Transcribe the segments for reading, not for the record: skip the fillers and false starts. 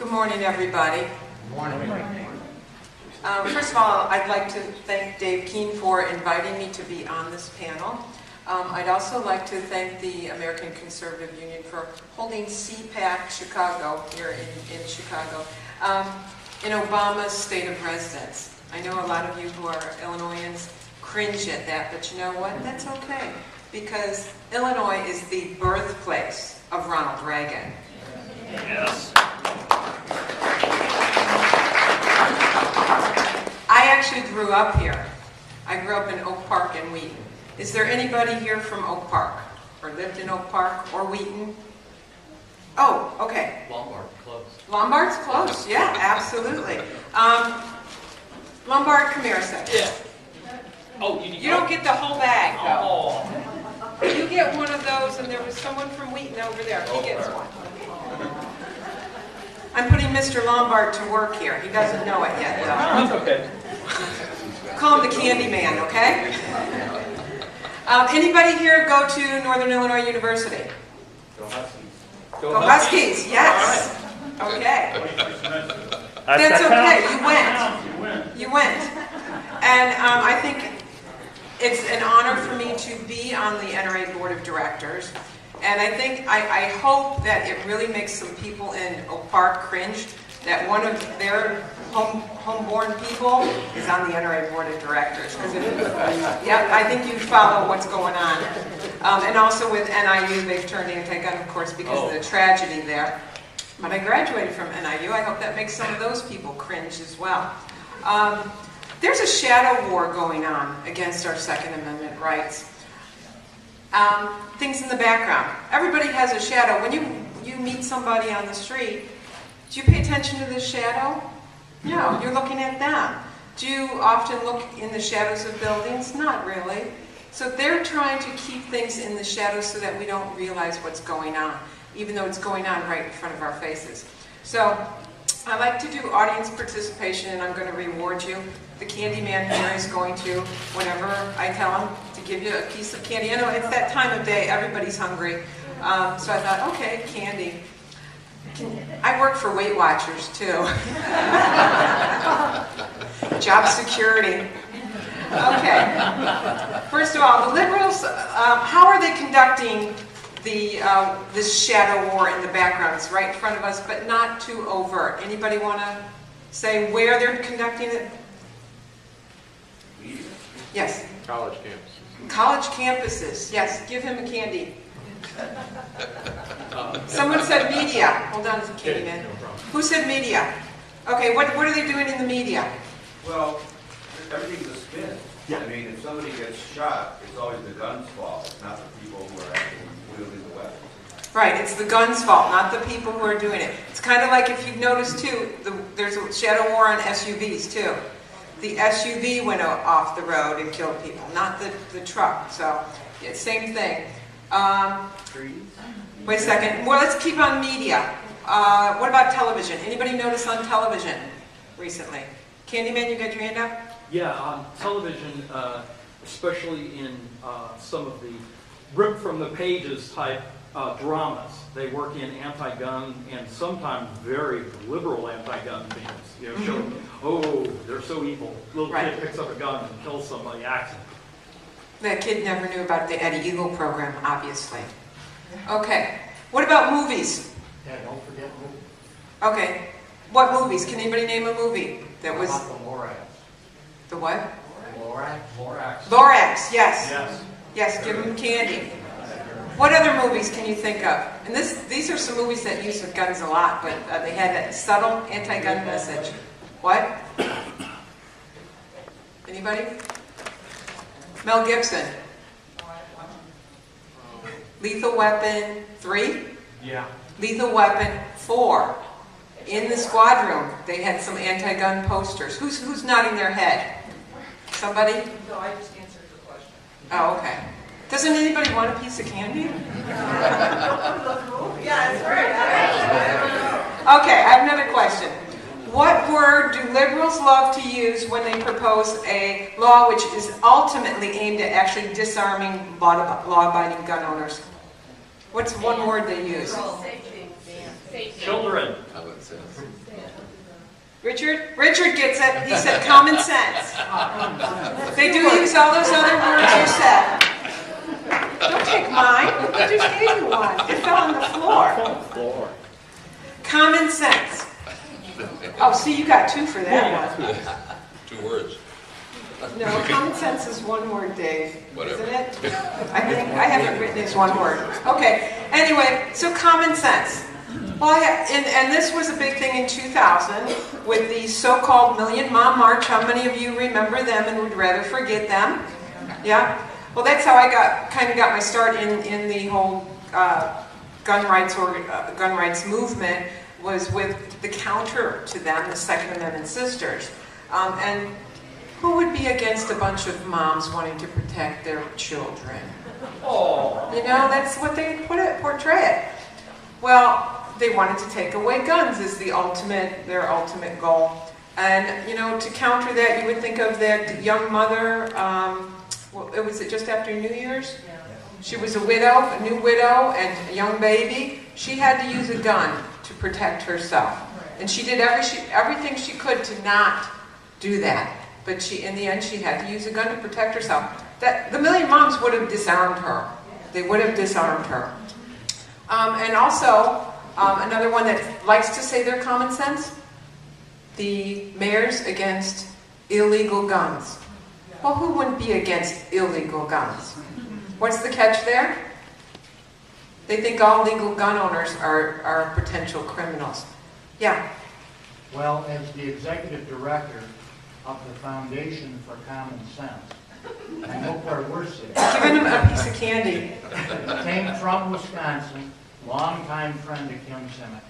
Good morning, everybody. Good morning. First of all, I'd like to thank Dave Keene for inviting me to be on this panel. I'd also like to thank the American Conservative Union for holding CPAC Chicago here in Chicago in Obama's state of residence. I know a lot of you who are Illinoisans cringe at that, but you know what? That's okay, because Illinois is the birthplace of Ronald Reagan. Yes. I actually grew up here. I grew up in Oak Park and Wheaton. Is there anybody here from Oak Park? Or lived in Oak Park or Wheaton? Oh, okay. Lombard, close. Lombard's close, yeah, absolutely. Lombard, come here a second. Yeah. Oh, You don't get the whole bag, though. Oh. You get one of those, and there was someone from Wheaton over there. He gets one. I'm putting Mr. Lombard to work here. He doesn't know it yet, though. That's okay. Call him the Candy Man, okay? Anybody here go to Northern Illinois University? Go Huskies, yes. Okay. That's okay. You went. And I think it's an honor for me to be on the NRA Board of Directors. And I hope that it really makes some people in Oak Park cringe that one of their homeborn people is on the NRA Board of Directors. Yeah, I think you follow what's going on. And also with NIU, they've turned anti-gun, of course, because of the tragedy there. But I graduated from NIU. I hope that makes some of those people cringe as well. There's a shadow war going on against our Second Amendment rights. Things in the background. Everybody has a shadow. When you meet somebody on the street, do you pay attention to the shadow? No, you're looking at them. Do you often look in the shadows of buildings? Not really. So they're trying to keep things in the shadows so that we don't realize what's going on, even though it's going on right in front of our faces. So I like to do audience participation, and I'm going to reward you. The candy man here is going to, whenever I tell him to give you a piece of candy. I know it's that time of day, everybody's hungry. So I thought, okay, candy. I work for Weight Watchers, too. Job security. Okay. First of all, the liberals, how are they conducting this shadow war in the background? It's right in front of us, but not too overt. Anybody want to say where they're conducting it? Yes. College campuses. College campuses. Yes. Give him a candy. Someone said media. Hold on, candy man. Who said media? Okay. What are they doing in the media? Well, everything's a spin. Yeah. I mean, if somebody gets shot, it's always the gun's fault. It's not the people who are actually wielding the weapons. Right, it's the gun's fault, not the people who are doing it. It's kind of like, if you've noticed too, there's a shadow war on SUVs too. The SUV went off the road and killed people, not the truck. So, yeah, same thing. Wait a second. Well, let's keep on media. What about television? Anybody notice on television recently? Candyman, you got your hand up? Yeah, on television, especially in some of the rip from the pages type dramas, they work in anti-gun and sometimes very liberal anti-gun themes. You know, showing, oh, they're so evil. Little kid picks up a gun and kills somebody accidentally. That kid never knew about the Eddie Eagle program, obviously. Okay. What about movies? Yeah, don't forget movies. Okay. What movies? Can anybody name a movie that was... How about the Lorax? The what? Lorax. Lorax, yes. Yes. Yes, give them candy. What other movies can you think of? And these are some movies that use guns a lot, but they had a subtle anti-gun message. What? Anybody? Mel Gibson. Lethal Weapon 3? Yeah. Lethal Weapon 4. In the squad room, they had some anti-gun posters. Who's nodding their head? Somebody? No, I just answered your question. Oh, okay. Doesn't anybody want a piece of candy? Yeah, that's right. Okay, I have another question. What word do liberals love to use when they propose a law which is ultimately aimed at actually disarming law-abiding gun owners? What's one word they use? Children. Common sense. Richard gets it. He said common sense. They do use all those other words you said. Don't take mine. I just gave you one. It fell on the floor. Common sense. Oh, see, you got 2 for that one. 2 words. No, common sense is 1 word, Dave. Whatever. Isn't it? I think I have it written as 1 word. Okay. Anyway, so common sense. Well, and this was a big thing in 2000 with the so-called Million Mom March. How many of you remember them and would rather forget them? Yeah. Well, that's how I kind of got my start in the whole gun rights movement. Was with the counter to them, the Second Amendment sisters, and who would be against a bunch of moms wanting to protect their children? Oh. You know, that's what they portray it. Well, they wanted to take away guns as their ultimate goal. And, you know, to counter that, you would think of that young mother, was it just after New Year's? Yeah. She was a new widow, and a young baby. She had to use a gun to protect herself. And she did everything she could to not do that. But in the end, she had to use a gun to protect herself. The Million Moms would have disarmed her. They would have disarmed her. And also, another one that likes to say their common sense, the mayors against illegal guns. Well, who wouldn't be against illegal guns? What's the catch there? They think all legal gun owners are potential criminals. Yeah. Well, as the executive director of the Foundation for Common Sense, I know where we're sitting. Giving him a piece of candy. Came from Wisconsin, longtime friend of Kim Simic.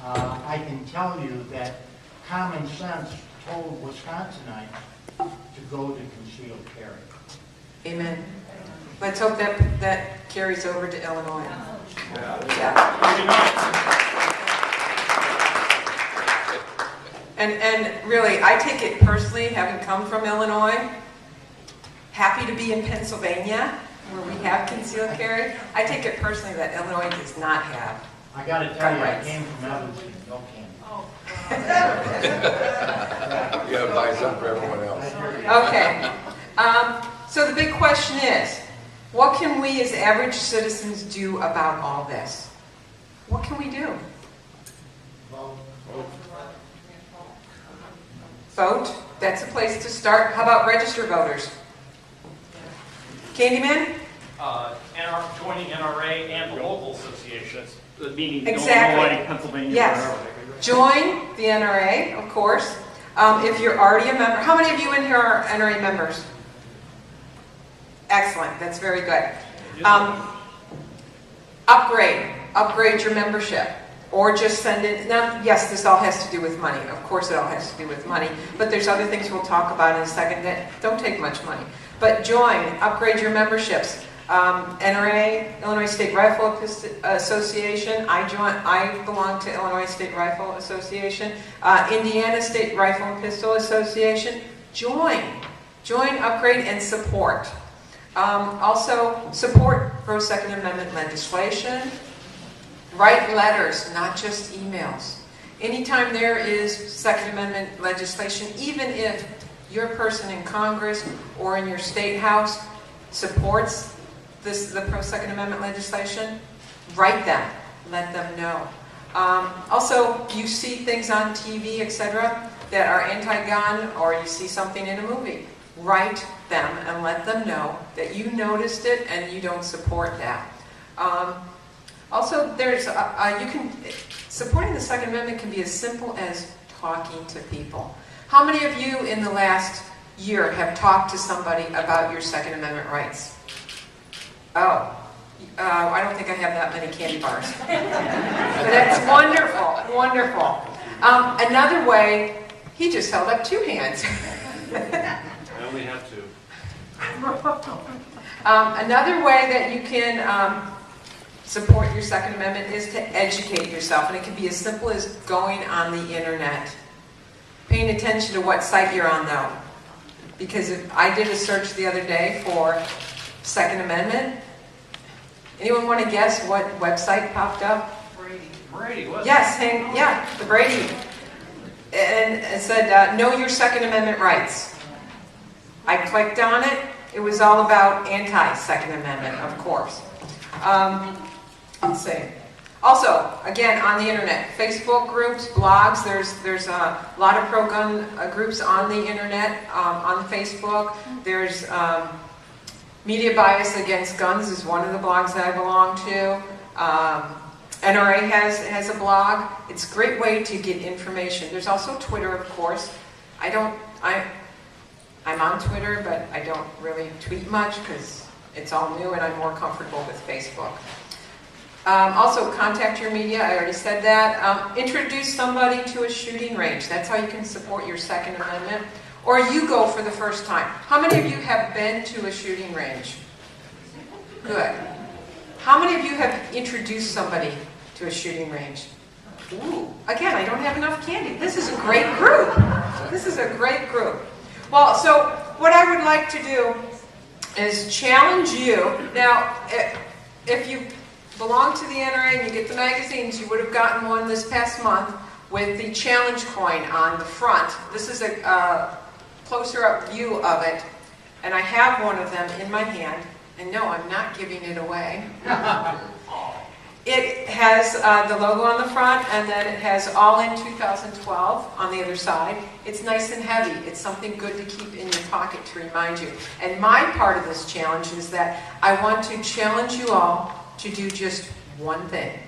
I can tell you that common sense told Wisconsinites to go to concealed carry. Amen. Let's hope that carries over to Illinois. Yeah. And really, I take it personally, having come from Illinois, happy to be in Pennsylvania, where we have concealed carry. I take it personally that Illinois does not have. I got to tell you, I rights. came from Evanston, no candy. You gotta buy some for everyone else. Okay. So the big question is, what can we as average citizens do about all this? What can we do? Vote. That's a place to start. How about register voters? Candyman? Joining NRA and the local associations, meaning Exactly. Illinois, Pennsylvania, Yes. wherever. Join the NRA, of course. If you're already a member. How many of you in here are NRA members? Excellent. That's very good. Upgrade your membership. Or just send in, now, yes, this all has to do with money. Of course it all has to do with money. But there's other things we'll talk about in a second that don't take much money. But upgrade your memberships. NRA, Illinois State Rifle Association. I belong to Illinois State Rifle Association. Indiana State Rifle and Pistol Association. Join, upgrade, and support. Also, support pro-Second Amendment legislation. Write letters, not just emails. Anytime there is Second Amendment legislation, even if your person in Congress or in your state house supports the pro-Second Amendment legislation, write them, let them know. Also, you see things on TV, etc., that are anti-gun, or you see something in a movie, write them and let them know that you noticed it and you don't support that. Also, supporting the Second Amendment can be as simple as talking to people. How many of you in the last year have talked to somebody about your Second Amendment rights? Oh, I don't think I have that many candy bars. But that's wonderful, wonderful. Another way, he just held up 2 hands. I only have 2. Another way that you can support your Second Amendment is to educate yourself, and it can be as simple as going on the internet, paying attention to what site you're on though, because if I did a search the other day for Second Amendment, anyone want to guess what website popped up? Brady, wasn't it? Yes, yeah, the Brady. And it said, know your Second Amendment rights. I clicked on it. It was all about anti-Second Amendment, of course. Let's see. Also, again, on the internet, Facebook groups, blogs, there's a lot of pro-gun groups on the internet, on Facebook. There's Media Bias Against Guns is one of the blogs that I belong to. NRA has a blog. It's a great way to get information. There's also Twitter, of course. I'm on Twitter, but I don't really tweet much because it's all new and I'm more comfortable with Facebook. Also, contact your media. I already said that. Introduce somebody to a shooting range. That's how you can support your Second Amendment. Or you go for the first time. How many of you have been to a shooting range? Good. How many of you have introduced somebody to a shooting range? Ooh, again, I don't have enough candy. This is a great group. This is a great group. Well, so what I would like to do is challenge you. Now, if you belong to the NRA and you get the magazines, you would have gotten one this past month with the challenge coin on the front. This is a closer up view of it, and I have one of them in my hand, and no, I'm not giving it away. It has the logo on the front, and then it has All in 2012 on the other side. It's nice and heavy. It's something good to keep in your pocket to remind you. And my part of this challenge is that I want to challenge you all to do just one thing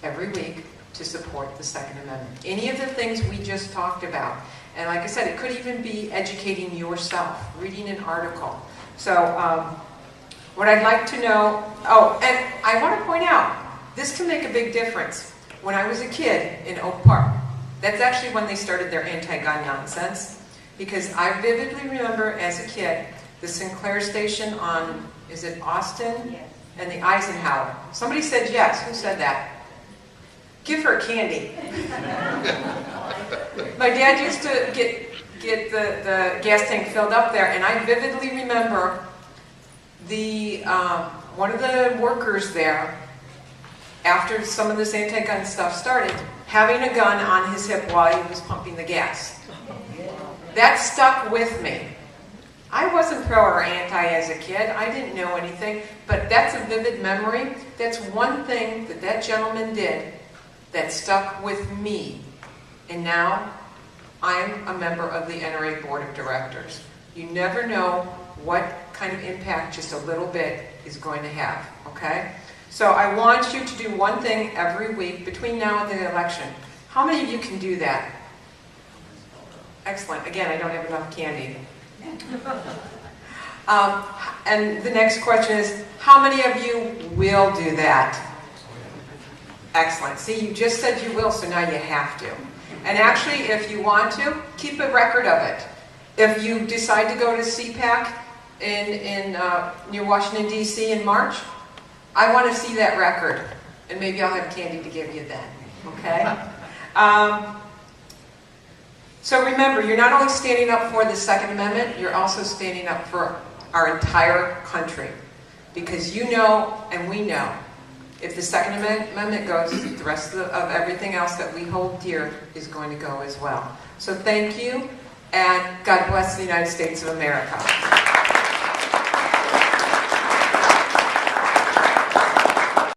every week to support the Second Amendment. Any of the things we just talked about. And like I said, it could even be educating yourself, reading an article. So what I'd like to know, and I want to point out, this can make a big difference. When I was a kid in Oak Park, that's actually when they started their anti-gun nonsense, because I vividly remember as a kid, the Sinclair station on, is it Austin? Yes. And the Eisenhower. Somebody said yes. Who said that? Give her candy. My dad used to get the gas tank filled up there, and I vividly remember the one of the workers there, after some of this anti-gun stuff started, having a gun on his hip while he was pumping the gas. That stuck with me. I wasn't pro or anti as a kid. I didn't know anything, but that's a vivid memory. That's one thing that that gentleman did that stuck with me. And now I'm a member of the NRA Board of Directors. You never know what kind of impact just a little bit is going to have, okay? So I want you to do one thing every week between now and the election. How many of you can do that? Excellent. Again, I don't have enough candy. And the next question is, how many of you will do that? Excellent. See, you just said you will, so now you have to. And actually, if you want to, keep a record of it. If you decide to go to CPAC near Washington, D.C. in March, I want to see that record. And maybe I'll have candy to give you then. Okay? So remember, you're not only standing up for the Second Amendment, you're also standing up for our entire country. Because you know, and we know, if the Second Amendment goes, the rest of everything else that we hold dear is going to go as well. So thank you, and God bless the United States of America.